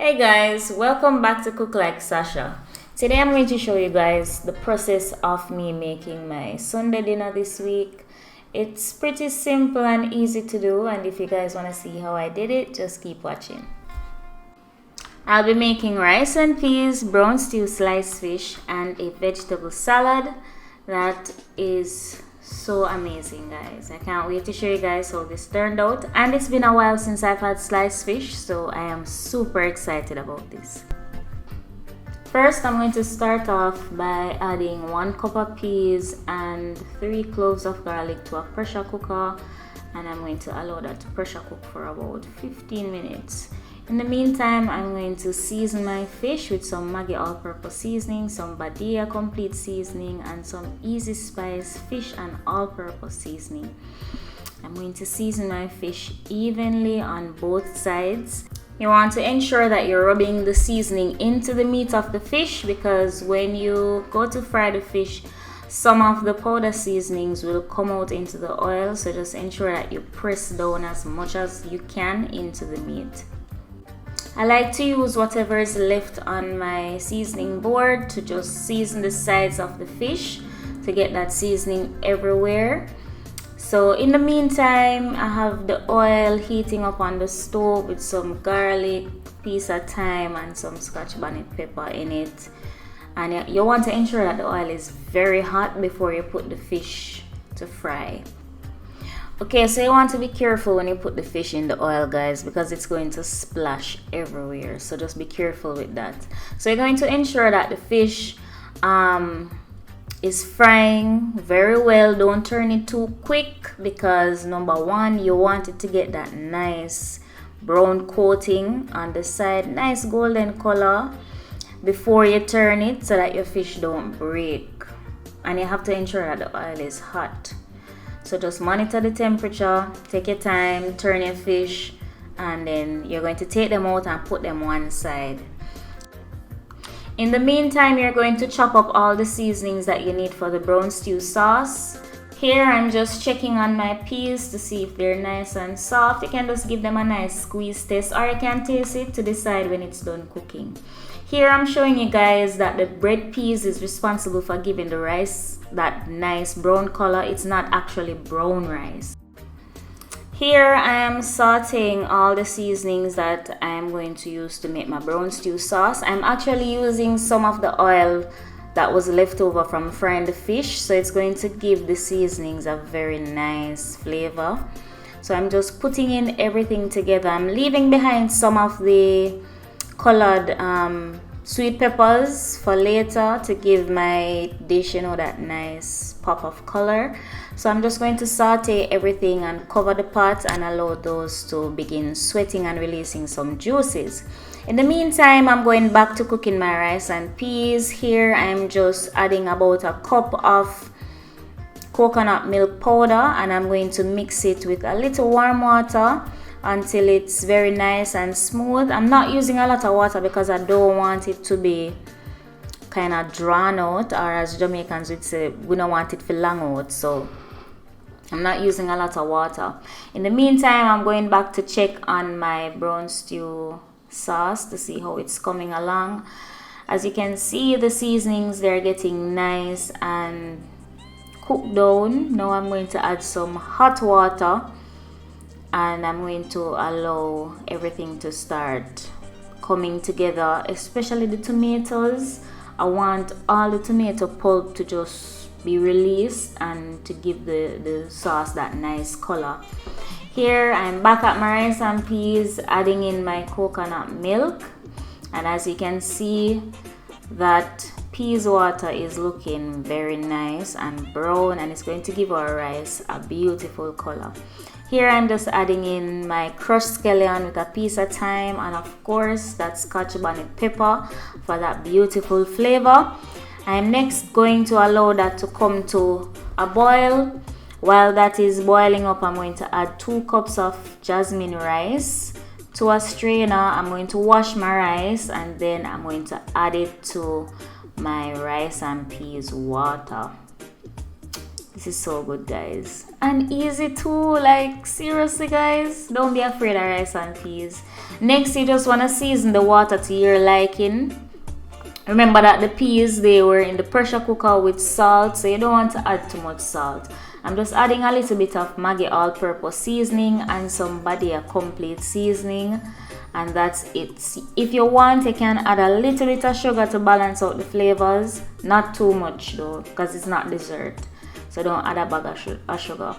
Hey guys, welcome back to Cook Like Sasha. Today I'm going to show you guys the process of me making my Sunday dinner this week. It's pretty simple and easy to do, and if you guys want to see how I did it, just keep watching. I'll be making rice and peas, brown stew sliced fish, and a vegetable salad that is so amazing, guys. I can't wait to show you guys how this turned out, and it's been a while since I've had sliced fish, so I am super excited about this. First, I'm going to start off by adding 1 cup of peas and 3 cloves of garlic to a pressure cooker, and I'm going to allow that to pressure cook for about 15 minutes. In the meantime, I'm going to season my fish with some Maggi all-purpose seasoning, some Badia complete seasoning, and some Easy Spice fish and all-purpose seasoning. I'm going to season my fish evenly on both sides. You want to ensure that you're rubbing the seasoning into the meat of the fish, because when you go to fry the fish, some of the powder seasonings will come out into the oil, so just ensure that you press down as much as you can into the meat. I like to use whatever is left on my seasoning board to just season the sides of the fish to get that seasoning everywhere. So in the meantime, I have the oil heating up on the stove with some garlic, piece of thyme, and some scotch bonnet pepper in it. And you want to ensure that the oil is very hot before you put the fish to fry. Okay, so you want to be careful when you put the fish in the oil, guys, because it's going to splash everywhere. So just be careful with that. So you're going to ensure that the fish is frying very well. Don't turn it too quick, because number one, you want it to get that nice brown coating on the side, nice golden color before you turn it, so that your fish don't break. And you have to ensure that the oil is hot. So just monitor the temperature, take your time, turn your fish, and then you're going to take them out and put them one side. In the meantime, you're going to chop up all the seasonings that you need for the brown stew sauce. Here I'm just checking on my peas to see if they're nice and soft. You can just give them a nice squeeze test, or you can taste it to decide when it's done cooking. Here I'm showing you guys that the bread peas is responsible for giving the rice that nice brown color. It's not actually brown rice. Here I am sauteing all the seasonings that I am going to use to make my brown stew sauce. I'm actually using some of the oil that was left over from frying the fish, so it's going to give the seasonings a very nice flavor. So I'm just putting in everything together. I'm leaving behind some of the colored sweet peppers for later to give my dish, that nice pop of color. So I'm just going to saute everything and cover the pot and allow those to begin sweating and releasing some juices. In the meantime, I'm going back to cooking my rice and peas. Here I'm just adding about a cup of coconut milk powder, and I'm going to mix it with a little warm water until it's very nice and smooth. I'm not using a lot of water because I don't want it to be kind of drawn out, or as Jamaicans would say, we don't want it to long out, so I'm not using a lot of water. In the meantime, I'm going back to check on my brown stew sauce to see how it's coming along. As you can see, the seasonings, they're getting nice and cooked down. Now I'm going to add some hot water, and I'm going to allow everything to start coming together, especially the tomatoes. I want all the tomato pulp to just be released and to give the sauce that nice color. Here I'm back at my rice and peas, adding in my coconut milk, and as you can see, that peas water is looking very nice and brown, and it's going to give our rice a beautiful color. Here I'm just adding in my crushed scallion with a piece of thyme, and of course that scotch bonnet pepper for that beautiful flavor. I'm next going to allow that to come to a boil. While that is boiling up, I'm going to add 2 cups of jasmine rice to a strainer. I'm going to wash my rice, and then I'm going to add it to my rice and peas water. This is so good, guys, and easy too. Like, seriously, guys, don't be afraid of rice and peas. Next, you just want to season the water to your liking. Remember that the peas, they were in the pressure cooker with salt, so you don't want to add too much salt. I'm just adding a little bit of Maggi all-purpose seasoning and some Badia complete seasoning, and that's it. If you want, you can add a little bit of sugar to balance out the flavors. Not too much though, because it's not dessert, so don't add a bag of sugar.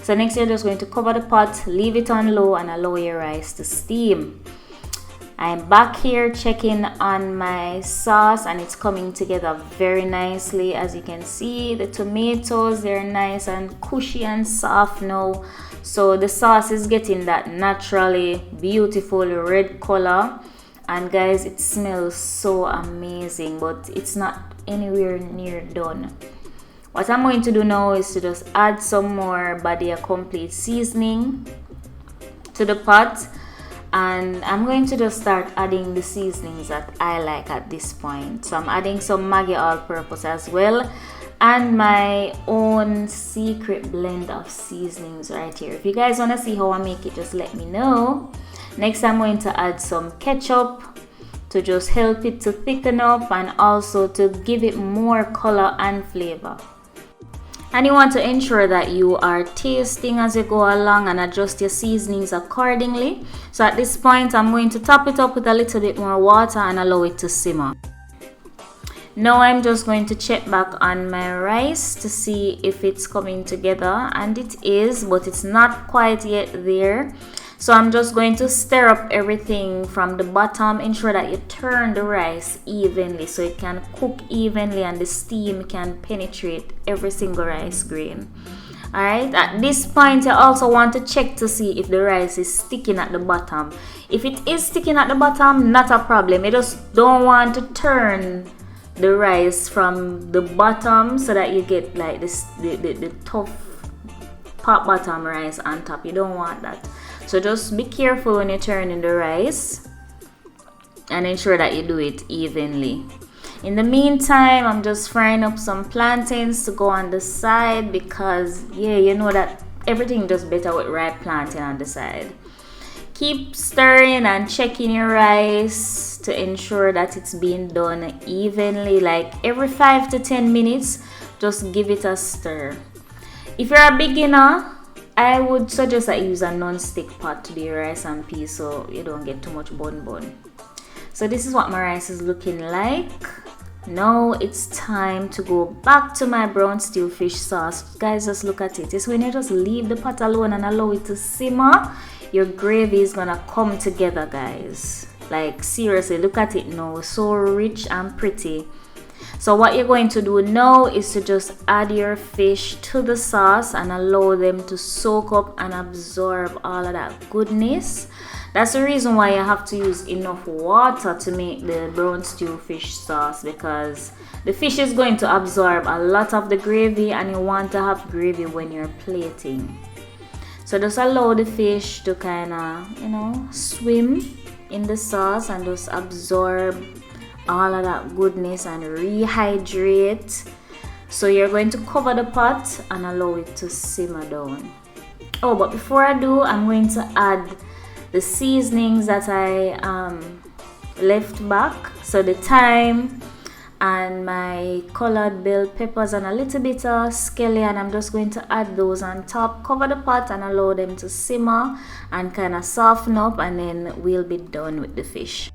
So next, you're just going to cover the pot, leave it on low, and allow your rice to steam. I'm back here checking on my sauce, and it's coming together very nicely. As you can see, the tomatoes, they're nice and cushy and soft now. So the sauce is getting that naturally beautiful red color. And guys, it smells so amazing, but it's not anywhere near done. What I'm going to do now is to just add some more Badia complete seasoning to the pot. And I'm going to just start adding the seasonings that I like at this point. So I'm adding some Maggi all-purpose as well, and my own secret blend of seasonings right here. If you guys want to see how I make it, just let me know. Next, I'm going to add some ketchup to just help it to thicken up and also to give it more color and flavor. And you want to ensure that you are tasting as you go along and adjust your seasonings accordingly. So at this point, I'm going to top it up with a little bit more water and allow it to simmer. Now I'm just going to check back on my rice to see if it's coming together, and it is, but it's not quite yet there. So I'm just going to stir up everything from the bottom. Ensure that you turn the rice evenly so it can cook evenly and the steam can penetrate every single rice grain. Alright, at this point you also want to check to see if the rice is sticking at the bottom. If it is sticking at the bottom, not a problem. You just don't want to turn the rice from the bottom so that you get like this the tough pot bottom rice on top. You don't want that. So just be careful when you're turning the rice and ensure that you do it evenly. In the meantime, I'm just frying up some plantains to go on the side because, yeah, you know that everything does better with ripe plantain on the side. Keep stirring and checking your rice to ensure that it's being done evenly. Like every 5 to 10 minutes, just give it a stir. If you're a beginner, I would suggest that you use a non-stick pot to do your rice and peas so you don't get too much bun. So this is what my rice is looking like. Now it's time to go back to my brown stew fish sauce. Guys, just look at it. It's when you just leave the pot alone and allow it to simmer, your gravy is gonna come together, guys. Like seriously, look at it now. So rich and pretty. So what you're going to do now is to just add your fish to the sauce and allow them to soak up and absorb all of that goodness. That's the reason why you have to use enough water to make the brown stew fish sauce, because the fish is going to absorb a lot of the gravy and you want to have gravy when you're plating. So just allow the fish to kind of, swim in the sauce and just absorb all of that goodness and rehydrate. So you're going to cover the pot and allow it to simmer down. Oh, but before I do, I'm going to add the seasonings that I left back. So the thyme and my colored bell peppers and a little bit of scallion. I'm just going to add those on top, cover the pot and allow them to simmer and kind of soften up, and then we'll be done with the fish.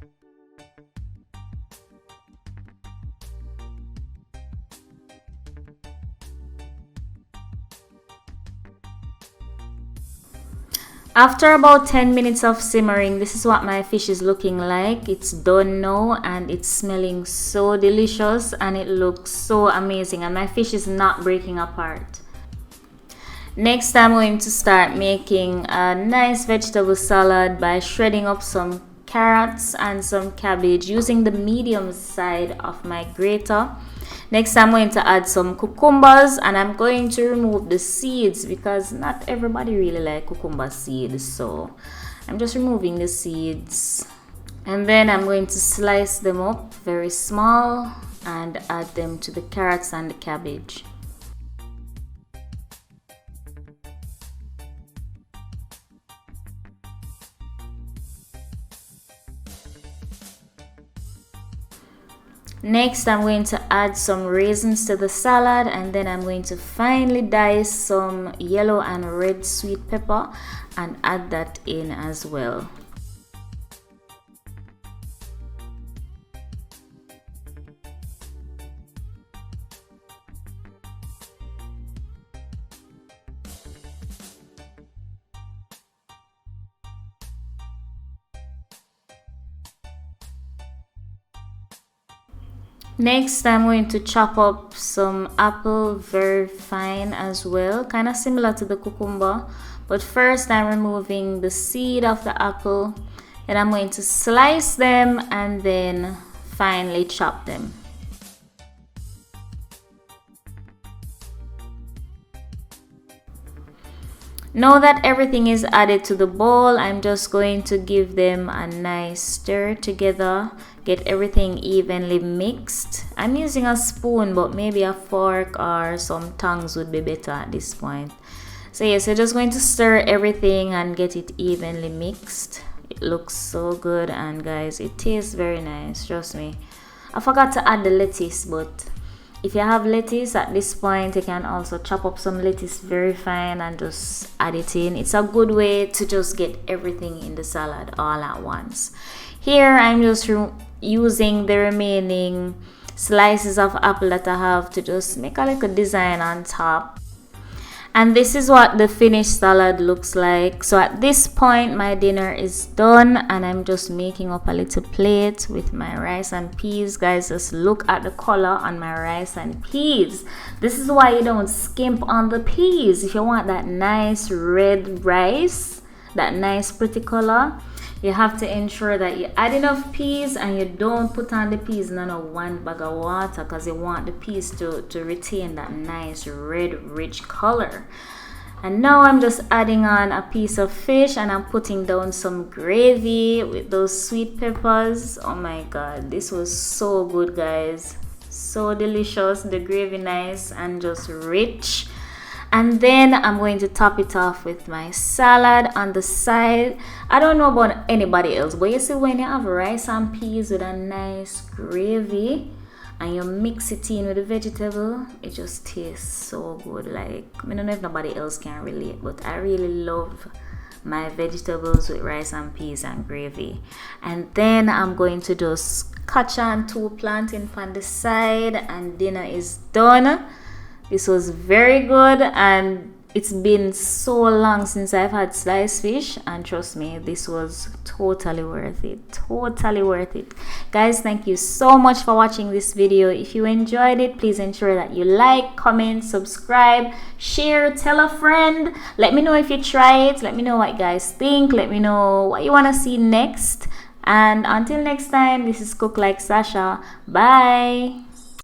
After about 10 minutes of simmering, this is what my fish is looking like. It's done now and it's smelling so delicious and it looks so amazing, and my fish is not breaking apart. Next, I'm going to start making a nice vegetable salad by shredding up some carrots and some cabbage using the medium side of my grater. Next, I'm going to add some cucumbers and I'm going to remove the seeds because not everybody really like cucumber seeds, so I'm just removing the seeds. And then I'm going to slice them up very small and add them to the carrots and the cabbage. Next, I'm going to add some raisins to the salad, and then I'm going to finely dice some yellow and red sweet pepper and add that in as well. Next, I'm going to chop up some apple very fine as well, kind of similar to the cucumber. But first, I'm removing the seed of the apple, and I'm going to slice them and then finely chop them. Now that everything is added to the bowl, I'm just going to give them a nice stir together. Get everything evenly mixed. I'm using a spoon, but maybe a fork or some tongs would be better at this point. So yes, I'm just going to stir everything and get it evenly mixed. It looks so good, and guys, it tastes very nice, trust me. I forgot to add the lettuce, but if you have lettuce at this point, you can also chop up some lettuce very fine and just add it in. It's a good way to just get everything in the salad all at once. Here, I'm just using the remaining slices of apple that I have to just make a little design on top. And this is what the finished salad looks like. So at this point, my dinner is done, and I'm just making up a little plate with my rice and peas. Guys, just look at the color on my rice and peas. This is why you don't skimp on the peas. If you want that nice red rice, that nice pretty color, you have to ensure that you add enough peas, and you don't put on the peas in one bag of water, because you want the peas to retain that nice red rich color. And now I'm just adding on a piece of fish, and I'm putting down some gravy with those sweet peppers. Oh my god, this was so good, guys. So delicious. The gravy nice and just rich. And then I'm going to top it off with my salad on the side. I don't know about anybody else, but you see, when you have rice and peas with a nice gravy and you mix it in with the vegetable, it just tastes so good. Like, I don't know if nobody else can relate, but I really love my vegetables with rice and peas and gravy. And then I'm going to just catch on 2 plantains on the side, and dinner is done. This was very good, and it's been so long since I've had sliced fish, and trust me, this was totally worth it. Totally worth it. Guys, thank you so much for watching this video. If you enjoyed it, please ensure that you like, comment, subscribe, share, tell a friend. Let me know if you try it. Let me know what you guys think. Let me know what you want to see next. And until next time, this is Cook Like Sasha. Bye.